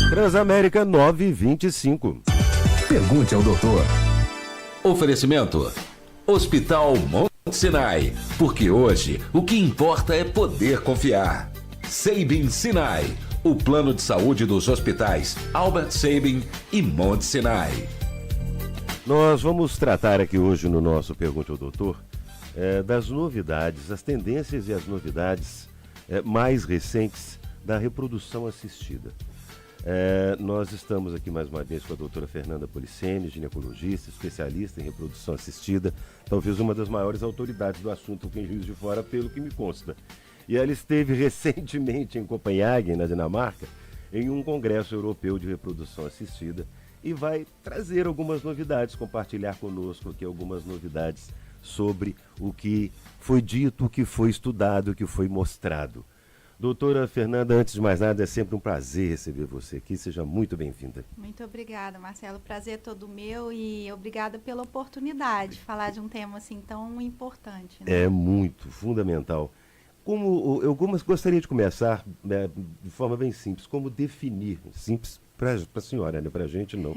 Transamérica 925. Pergunte ao doutor. Oferecimento: Hospital Monte Sinai. Porque hoje o que importa é poder confiar. Sabin Sinai. O plano de saúde dos hospitais Albert Sabin e Monte Sinai. Nós vamos tratar aqui hoje no nosso Pergunte ao Doutor das novidades, as tendências e as novidades mais recentes da reprodução assistida. Nós estamos aqui mais uma vez com a doutora Fernanda Policeni, ginecologista, especialista em reprodução assistida, talvez uma das maiores autoridades do assunto aqui em Juiz de Fora, pelo que me consta. E ela esteve recentemente em Copenhague, na Dinamarca, em um congresso europeu de reprodução assistida e vai trazer algumas novidades, compartilhar conosco aqui algumas novidades sobre o que foi dito, o que foi estudado, o que foi mostrado. Doutora Fernanda, antes de mais nada, é sempre um prazer receber você aqui. Seja muito bem-vinda. Muito obrigada, Marcelo. O prazer é todo meu e obrigada pela oportunidade de falar de um tema assim tão importante. Né? É muito fundamental. Eu gostaria de começar de forma bem simples. Como definir, simples para a senhora, né? Para a gente não.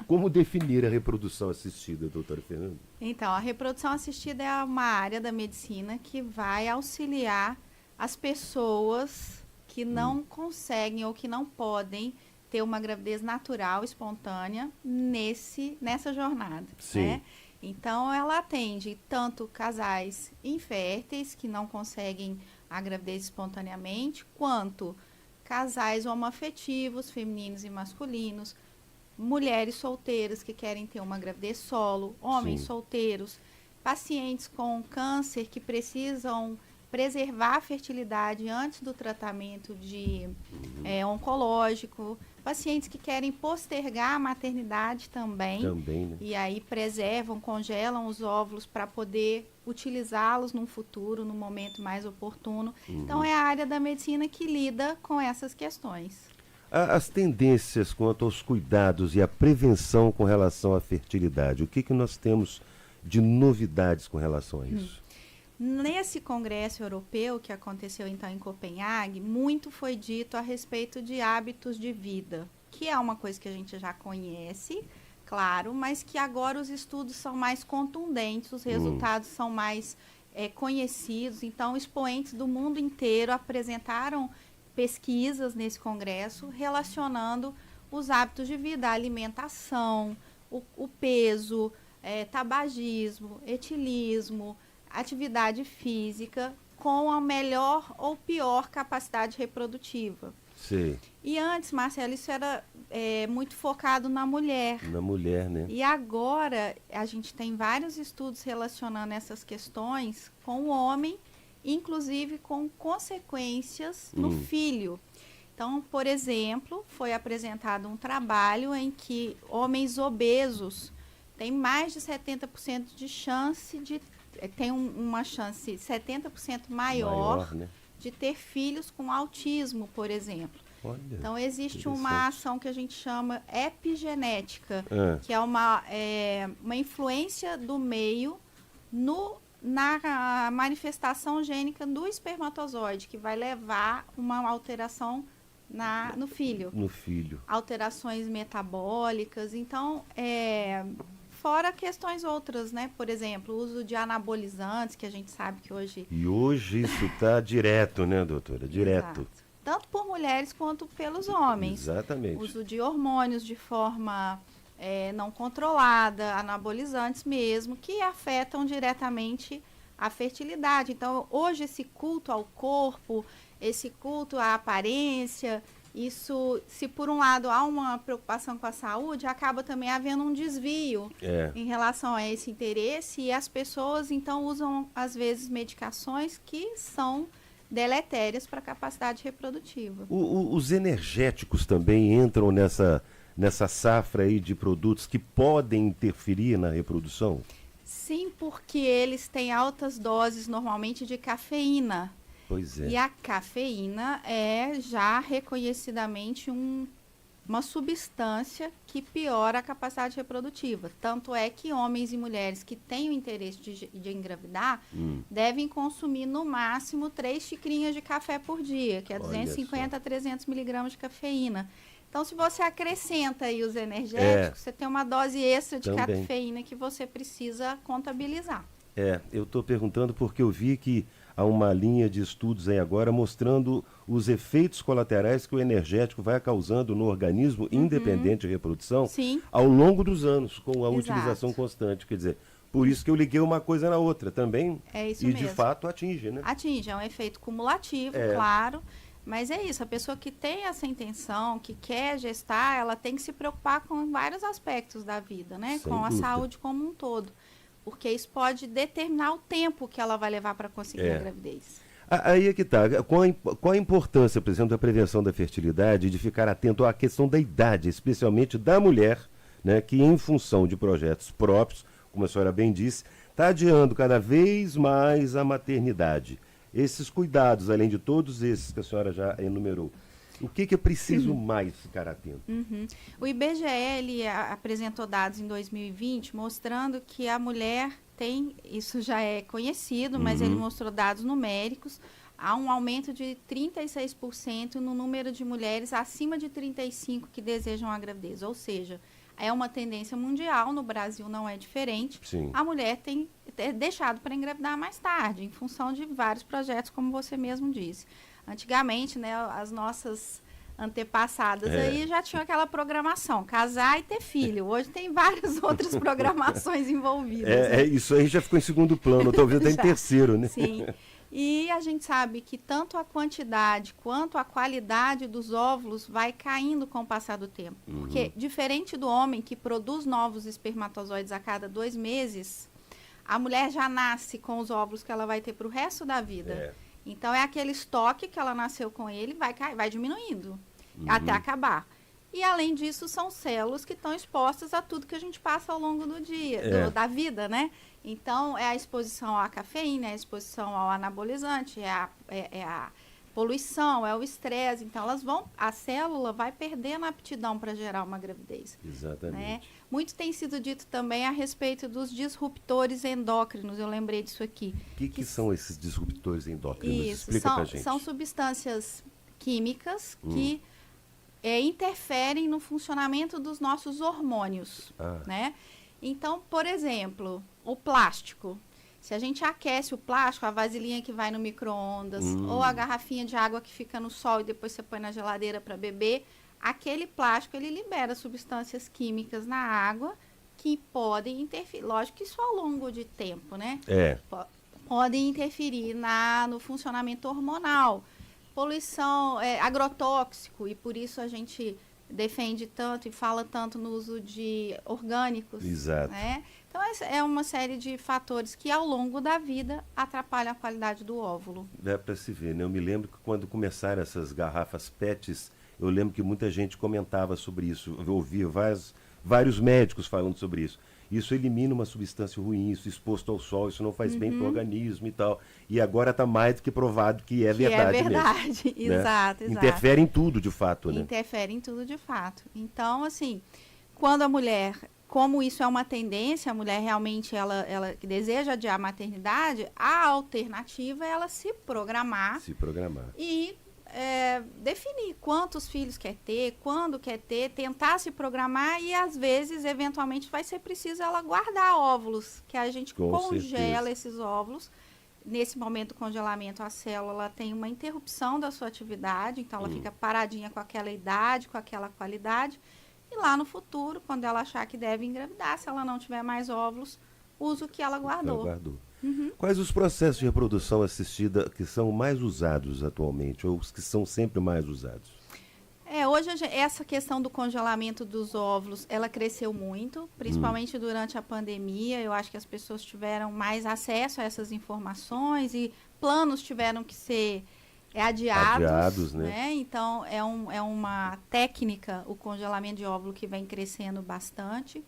Como definir a reprodução assistida, doutora Fernanda? Então, a reprodução assistida é uma área da medicina que vai auxiliar as pessoas que não conseguem ou que não podem ter uma gravidez natural, espontânea, nessa jornada. Sim. Né? Então, ela atende tanto casais inférteis, que não conseguem a gravidez espontaneamente, quanto casais homoafetivos, femininos e masculinos, mulheres solteiras que querem ter uma gravidez solo, homens Sim. solteiros, pacientes com câncer que precisam preservar a fertilidade antes do tratamento oncológico, pacientes que querem postergar a maternidade também, né? E aí preservam, congelam os óvulos para poder utilizá-los num futuro, no momento mais oportuno. Então é a área da medicina que lida com essas questões. As tendências quanto aos cuidados e a prevenção com relação à fertilidade, o que nós temos de novidades com relação a isso? Nesse congresso europeu que aconteceu então em Copenhague, muito foi dito a respeito de hábitos de vida, que é uma coisa que a gente já conhece, claro, mas que agora os estudos são mais contundentes, os resultados são mais conhecidos. Então, expoentes do mundo inteiro apresentaram pesquisas nesse congresso relacionando os hábitos de vida, a alimentação, o peso, tabagismo, etilismo, atividade física com a melhor ou pior capacidade reprodutiva. Sim. E antes, Marcelo, isso era muito focado na mulher. Na mulher, né? E agora a gente tem vários estudos relacionando essas questões com o homem, inclusive com consequências no filho. Então, por exemplo, foi apresentado um trabalho em que homens obesos têm mais de 70% de chance de tem uma chance 70% maior né? de ter filhos com autismo, por exemplo. Olha, então, existe uma ação que a gente chama epigenética, que é uma influência do meio na manifestação gênica do espermatozoide, que vai levar uma alteração no filho. No filho. Alterações metabólicas. Então, fora questões outras, né? Por exemplo, o uso de anabolizantes, que a gente sabe que hoje... E hoje isso está direto, né, doutora? Direto. Exato. Tanto por mulheres quanto pelos homens. Exatamente. Uso de hormônios de forma não controlada, anabolizantes mesmo, que afetam diretamente a fertilidade. Então, hoje esse culto ao corpo, esse culto à aparência... Isso, se por um lado há uma preocupação com a saúde, acaba também havendo um desvio em relação a esse interesse, e as pessoas então usam às vezes medicações que são deletérias para a capacidade reprodutiva. Os energéticos também entram nessa safra aí de produtos que podem interferir na reprodução? Sim, porque eles têm altas doses normalmente de cafeína. Pois é. E a cafeína é já reconhecidamente uma substância que piora a capacidade reprodutiva. Tanto é que homens e mulheres que têm o interesse de engravidar devem consumir no máximo 3 xicrinhas de café por dia, que é 250 a 300 miligramas de cafeína. Então, se você acrescenta aí os energéticos, você tem uma dose extra de Também. cafeína que você precisa contabilizar. Eu estou perguntando porque eu vi que há uma linha de estudos aí agora mostrando os efeitos colaterais que o energético vai causando no organismo, independente de reprodução, Sim. ao longo dos anos, com a Exato. utilização constante. Quer dizer, por isso que eu liguei uma coisa na outra também. É isso e de mesmo. fato atinge, né? Atinge, é um efeito cumulativo, claro. Mas é isso, a pessoa que tem essa intenção, que quer gestar, ela tem que se preocupar com vários aspectos da vida, né? Sem Com a dúvida. saúde como um todo. Porque isso pode determinar o tempo que ela vai levar para conseguir a gravidez. Aí é que está. Qual a importância, por exemplo, da prevenção da fertilidade e de ficar atento à questão da idade, especialmente da mulher, né, que em função de projetos próprios, como a senhora bem disse, está adiando cada vez mais a maternidade. Esses cuidados, além de todos esses que a senhora já enumerou, o que é preciso mais ficar atento? O IBGE ele apresentou dados em 2020 mostrando que a mulher tem, isso já é conhecido, mas ele mostrou dados numéricos, há um aumento de 36% no número de mulheres acima de 35 que desejam a gravidez. Ou seja, é uma tendência mundial, no Brasil não é diferente. Sim. A mulher tem deixado para engravidar mais tarde, em função de vários projetos, como você mesmo disse. Antigamente, né, as nossas antepassadas aí já tinham aquela programação, casar e ter filho. Hoje tem várias outras programações envolvidas. né? Isso aí já ficou em segundo plano, talvez até em Já. terceiro, né? Sim. E a gente sabe que tanto a quantidade quanto a qualidade dos óvulos vai caindo com o passar do tempo. Porque, diferente do homem que produz novos espermatozoides a cada 2 meses, a mulher já nasce com os óvulos que ela vai ter para o resto da vida. Então, é aquele estoque que ela nasceu com ele, vai diminuindo até acabar. E, além disso, são células que estão expostas a tudo que a gente passa ao longo do dia, da vida, né? Então, é a exposição à cafeína, é a exposição ao anabolizante, é a poluição, é o estresse. Então, a célula vai perdendo a aptidão para gerar uma gravidez. Exatamente. Né? Muito tem sido dito também a respeito dos disruptores endócrinos, eu lembrei disso aqui. O que são esses disruptores endócrinos? Isso, Explica pra gente. são substâncias químicas que interferem no funcionamento dos nossos hormônios, né? Então, por exemplo, o plástico. Se a gente aquece o plástico, a vasilhinha que vai no micro-ondas, ou a garrafinha de água que fica no sol e depois você põe na geladeira para beber, aquele plástico, ele libera substâncias químicas na água que podem interferir. Lógico que isso ao longo de tempo, né? Podem interferir no funcionamento hormonal. Poluição, agrotóxico, e por isso a gente defende tanto e fala tanto no uso de orgânicos. Exato. Né? Então, é uma série de fatores que, ao longo da vida, atrapalham a qualidade do óvulo. Dá para se ver, né? Eu me lembro que quando começaram essas garrafas PETs, eu lembro que muita gente comentava sobre isso. Eu ouvia vários médicos falando sobre isso. Isso elimina uma substância ruim, isso exposto ao sol, isso não faz bem para o organismo e tal. E agora está mais do que provado que é verdade mesmo. É verdade, Né? exato. Interfere em tudo, de fato, né? Interfere em tudo, de fato. Então, assim, quando a mulher, como isso é uma tendência, a mulher realmente, ela deseja adiar a maternidade, a alternativa é ela se programar. E definir quantos filhos quer ter, quando quer ter, tentar se programar e, às vezes, eventualmente, vai ser preciso ela guardar óvulos, que a gente congela esses óvulos. Nesse momento do congelamento, a célula tem uma interrupção da sua atividade, então ela fica paradinha com aquela idade, com aquela qualidade. E lá no futuro, quando ela achar que deve engravidar, se ela não tiver mais óvulos, usa o que ela guardou. Quais os processos de reprodução assistida que são mais usados atualmente, ou os que são sempre mais usados? Hoje essa questão do congelamento dos óvulos, ela cresceu muito, principalmente durante a pandemia. Eu acho que as pessoas tiveram mais acesso a essas informações e planos tiveram que ser adiados, né? Então, é uma técnica, o congelamento de óvulo, que vem crescendo bastante.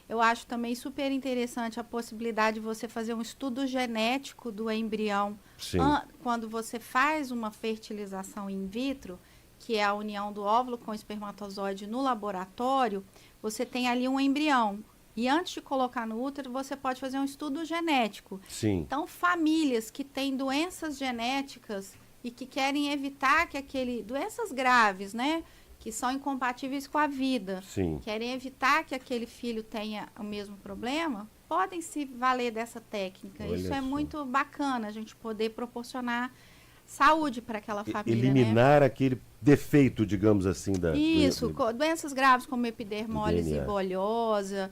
Eu acho também super interessante a possibilidade de você fazer um estudo genético do embrião. Quando você faz uma fertilização in vitro, que é a união do óvulo com o espermatozoide no laboratório, você tem ali um embrião. E antes de colocar no útero, você pode fazer um estudo genético. Então, famílias que têm doenças genéticas e que querem evitar que doenças graves, né? que são incompatíveis com a vida, Sim. querem evitar que aquele filho tenha o mesmo problema, podem se valer dessa técnica. Olha Isso é só. muito bacana, a gente poder proporcionar saúde para aquela família, né? Eliminar aquele defeito, digamos assim, da... Isso, doenças graves como epidermólise DNA. bolhosa,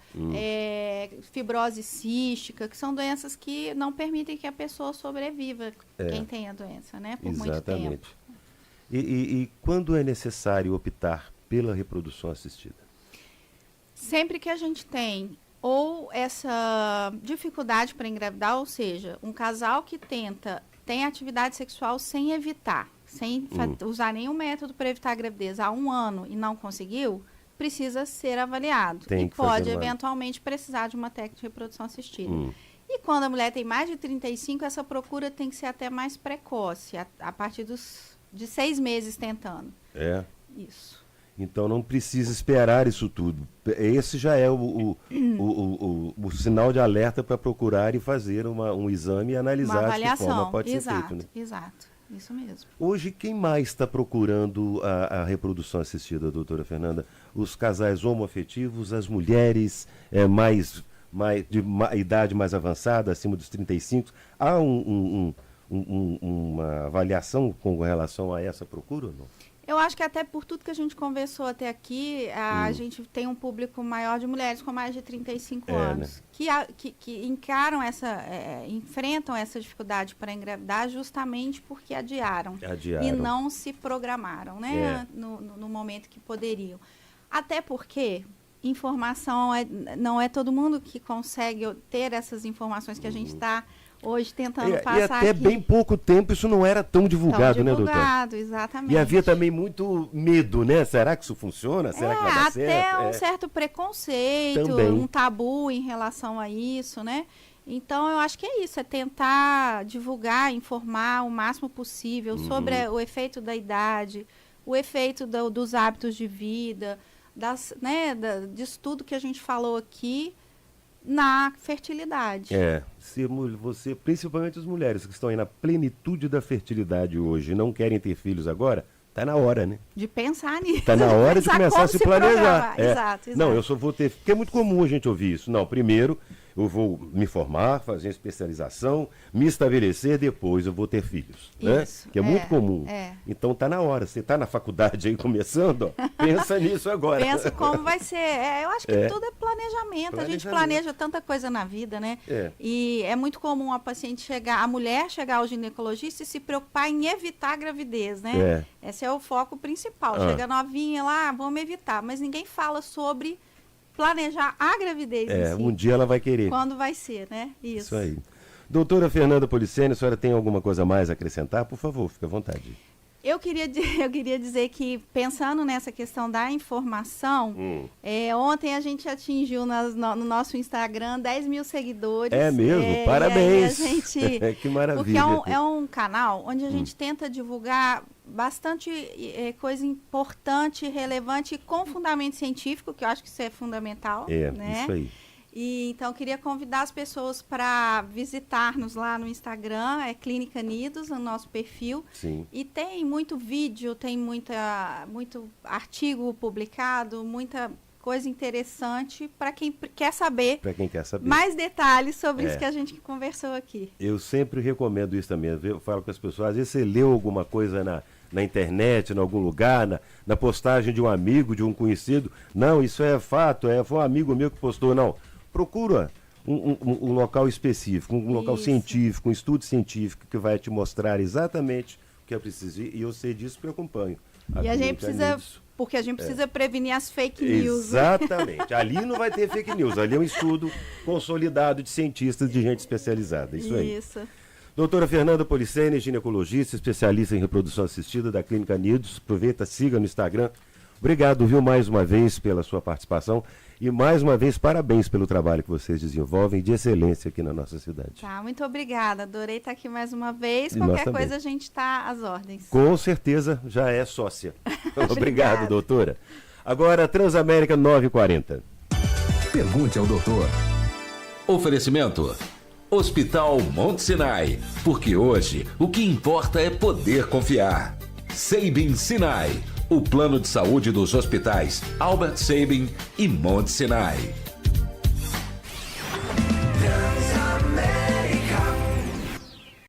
fibrose cística, que são doenças que não permitem que a pessoa sobreviva, quem tem a doença, né? Por muito tempo. Exatamente. E quando é necessário optar pela reprodução assistida? Sempre que a gente tem ou essa dificuldade para engravidar, ou seja, um casal que tem atividade sexual sem evitar, sem usar nenhum método para evitar a gravidez há 1 ano e não conseguiu, precisa ser avaliado. Tem E que fazer pode uma- eventualmente precisar de uma técnica de reprodução assistida. E quando a mulher tem mais de 35, essa procura tem que ser até mais precoce, a partir de 6 meses tentando. É. Isso. Então não precisa esperar isso tudo. Esse já é o sinal de alerta para procurar e fazer um exame e Uma analisar de que avaliação. forma pode Exato, ser feito. Né? exato. Isso mesmo. Hoje, quem mais está procurando a reprodução assistida, doutora Fernanda? Os casais homoafetivos, as mulheres de idade mais avançada, acima dos 35? Há uma avaliação com relação a essa procura ou não? Eu acho que até por tudo que a gente conversou até aqui, a gente tem um público maior de mulheres com mais de 35 anos, né? que encaram enfrentam essa dificuldade para engravidar justamente porque adiaram. E não se programaram, né? No momento que poderiam. Até porque informação não é todo mundo que consegue ter essas informações que a gente está hoje tentando passar e até aqui. bem pouco tempo isso não era tão divulgado, né, doutor? Divulgado, exatamente. E havia também muito medo, né? Será que isso funciona? Será que vai dar certo? Até um certo preconceito, Também. um tabu em relação a isso, né? Então, eu acho que é isso, é tentar divulgar, informar o máximo possível sobre o efeito da idade, o efeito dos hábitos de vida, disso tudo que a gente falou aqui, na fertilidade. Se você, principalmente as mulheres que estão aí na plenitude da fertilidade hoje e não querem ter filhos agora, tá na hora, né? De pensar nisso. Tá na hora de começar a se planejar. Exato. Não, eu só vou ter... Porque é muito comum a gente ouvir isso. Não, primeiro eu vou me formar, fazer especialização, me estabelecer, depois eu vou ter filhos. Isso, né? Que é muito comum. Então tá na hora. Você tá na faculdade aí começando, ó, pensa nisso agora. Pensa como vai ser. Eu acho que tudo é planejamento. A gente planeja tanta coisa na vida, né? E é muito comum a mulher chegar ao ginecologista e se preocupar em evitar a gravidez, né? Esse é o foco principal. Chega novinha lá, vamos evitar. Mas ninguém fala sobre planejar a gravidez em si. Um dia ela vai querer. Quando vai ser, né? Isso aí. Doutora Fernanda Policeni, a senhora tem alguma coisa mais a acrescentar? Por favor, fique à vontade. Eu queria dizer que, pensando nessa questão da informação, ontem a gente atingiu no nosso Instagram 10 mil seguidores. É mesmo? Parabéns! Que maravilha! Porque é um canal onde a gente tenta divulgar bastante coisa importante, relevante e com fundamento científico, que eu acho que isso é fundamental. Né? Isso aí. E, então, eu queria convidar as pessoas para visitar-nos lá no Instagram, Clínica Nidos, no nosso perfil. Sim. E tem muito vídeo, tem muito artigo publicado, muita coisa interessante para quem quer saber, mais detalhes sobre isso que a gente conversou aqui. Eu sempre recomendo isso também. Eu falo com as pessoas, às vezes você leu alguma coisa na internet, em algum lugar, na postagem de um amigo, de um conhecido. Não, isso é fato, foi um amigo meu que postou. Não, procura um local específico, um local científico, um estudo científico que vai te mostrar exatamente o que é preciso. E eu sei disso porque eu acompanho. E a gente precisa, porque a gente precisa prevenir as fake news. Exatamente. Ali não vai ter fake news, ali é um estudo consolidado de cientistas, de gente especializada. Isso aí. Isso. Doutora Fernanda Policeni, ginecologista, especialista em reprodução assistida da Clínica Nidos. Aproveita, siga no Instagram. Obrigado, viu, mais uma vez pela sua participação e mais uma vez parabéns pelo trabalho que vocês desenvolvem de excelência aqui na nossa cidade. Tá, muito obrigada. Adorei estar aqui mais uma vez. Qualquer coisa a gente está às ordens. Com certeza já é sócia. Obrigado, doutora. Agora, Transamérica 940. Pergunte ao doutor. Oferecimento Hospital Monte Sinai, porque hoje o que importa é poder confiar. Sabin Sinai, o plano de saúde dos hospitais Albert Sabin e Monte Sinai.